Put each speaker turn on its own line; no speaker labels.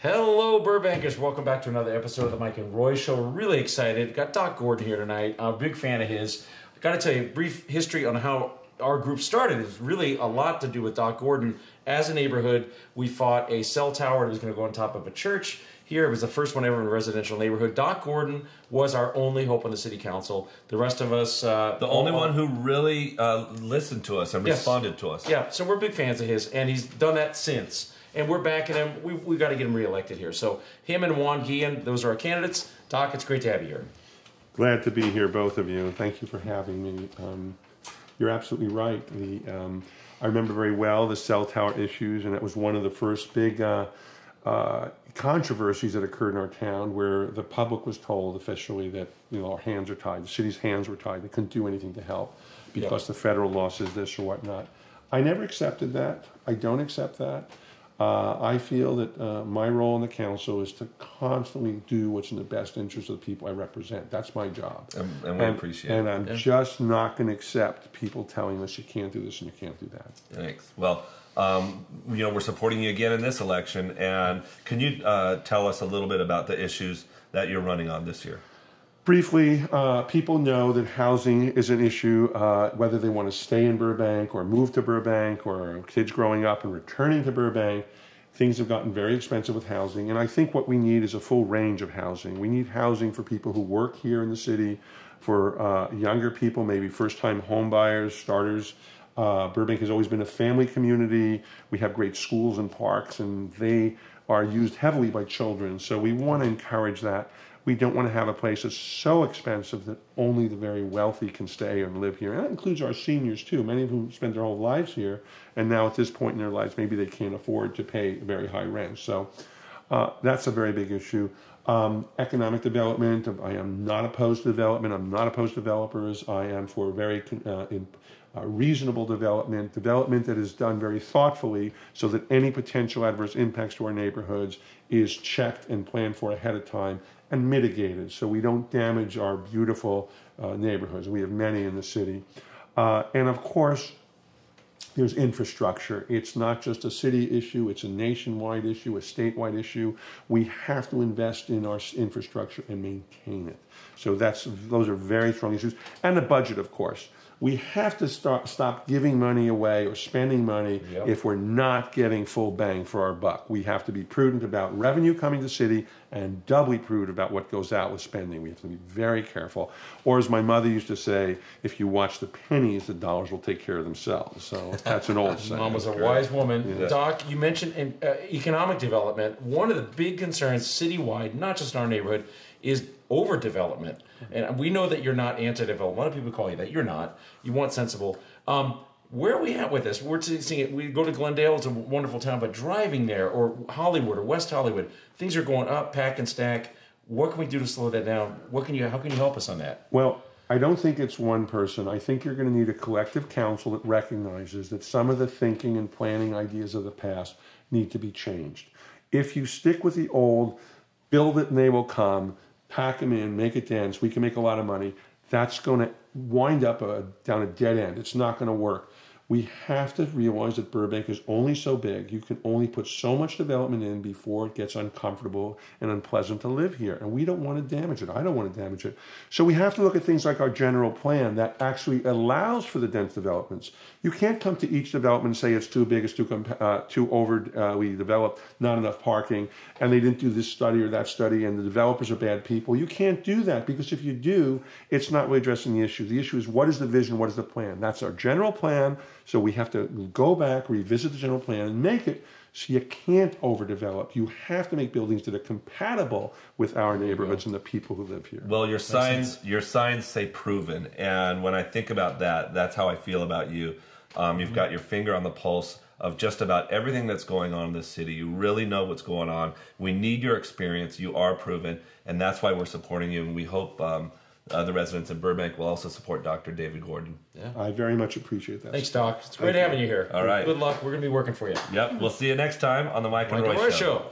Hello, Burbankers. Welcome back to another episode of the Mike and Roy Show. We're really excited. Got Doc Gordon here tonight. I'm a big fan of his. I got to tell you a brief history on how our group started. It's really a lot to do with Doc Gordon. As a neighborhood, we fought a cell tower that was going to go on top of a church. Here, it was the first one ever in a residential neighborhood. Doc Gordon was our only hope on the city council. The rest of us...
the only one who really listened to us and responded to us.
Yeah, so we're big fans of his, and he's done that since. And we're backing him. We got to get him reelected here. So him and Juan Guillen, those are our candidates. Doc, it's great to have you here.
Glad to be here, both of you. Thank you for having me. You're absolutely right. I remember very well the cell tower issues, and it was one of the first big controversies that occurred in our town, where the public was told officially that our hands are tied. The city's hands were tied. They couldn't do anything to help because the federal law says this or whatnot. I never accepted that. I don't accept that. I feel that my role in the council is to constantly do what's in the best interest of the people I represent. That's my job.
And we appreciate it.
And I'm just not going to accept people telling us you can't do this and you can't do that.
Thanks. Well, we're supporting you again in this election. And can you tell us a little bit about the issues that you're running on this year?
Briefly, people know that housing is an issue, whether they want to stay in Burbank or move to Burbank or kids growing up and returning to Burbank. Things have gotten very expensive with housing, and I think what we need is a full range of housing. We need housing for people who work here in the city, for younger people, maybe first-time home buyers, starters. Burbank has always been a family community. We have great schools and parks, and they are used heavily by children, so we want to encourage that. We don't want to have a place that's so expensive that only the very wealthy can stay and live here. And that includes our seniors, too, many of whom spend their whole lives here. And now at this point in their lives, maybe they can't afford to pay very high rent. So that's a very big issue. Economic development, I am not opposed to development. I'm not opposed to developers. I am for very reasonable development that is done very thoughtfully so that any potential adverse impacts to our neighborhoods is checked and planned for ahead of time and mitigated so we don't damage our beautiful neighborhoods. We have many in the city. And of course, there's infrastructure. It's not just a city issue, it's a nationwide issue, a statewide issue. We have to invest in our infrastructure and maintain it. So those are very strong issues. And the budget, of course. We have to stop giving money away or spending money if we're not getting full bang for our buck. We have to be prudent about revenue coming to the city and doubly prudent about what goes out with spending. We have to be very careful. Or as my mother used to say, if you watch the pennies, the dollars will take care of themselves. So that's an old saying.
Mom was a wise woman. Yeah. Doc, you mentioned economic development. One of the big concerns citywide, not just in our neighborhood, is overdevelopment. And we know that you're not anti-development. A lot of people call you that. You're not. You want sensible. Where are we at with this? We're seeing it. We go to Glendale. It's a wonderful town. But driving there, or Hollywood, or West Hollywood, things are going up, pack and stack. What can we do to slow that down? How can you help us on that?
Well, I don't think it's one person. I think you're going to need a collective council that recognizes that some of the thinking and planning ideas of the past need to be changed. If you stick with the old, build it and they will come, pack them in, make it dense, we can make a lot of money, that's going to wind up down a dead end. It's not going to work. We have to realize that Burbank is only so big. You can only put so much development in before it gets uncomfortable and unpleasant to live here. And we don't want to damage it. I don't want to damage it. So we have to look at things like our general plan that actually allows for the dense developments. You can't come to each development and say it's too big, it's too overly developed, not enough parking, and they didn't do this study or that study, and the developers are bad people. You can't do that, because if you do, it's not really addressing the issue. The issue is, what is the vision, what is the plan? That's our general plan. So we have to go back, revisit the general plan, and make it so you can't overdevelop. You have to make buildings that are compatible with our neighborhoods and the people who live here.
Well, your signs say proven, and when I think about that, that's how I feel about you. You've got your finger on the pulse of just about everything that's going on in this city. You really know what's going on. We need your experience. You are proven, and that's why we're supporting you, and we hope the residents of Burbank will also support Dr. David Gordon.
Yeah. I very much appreciate that.
Thanks, Doc. It's great having you here.
All right.
Good luck. We're going to be working for you.
Yep. We'll see you next time on the Mike and Roy Show.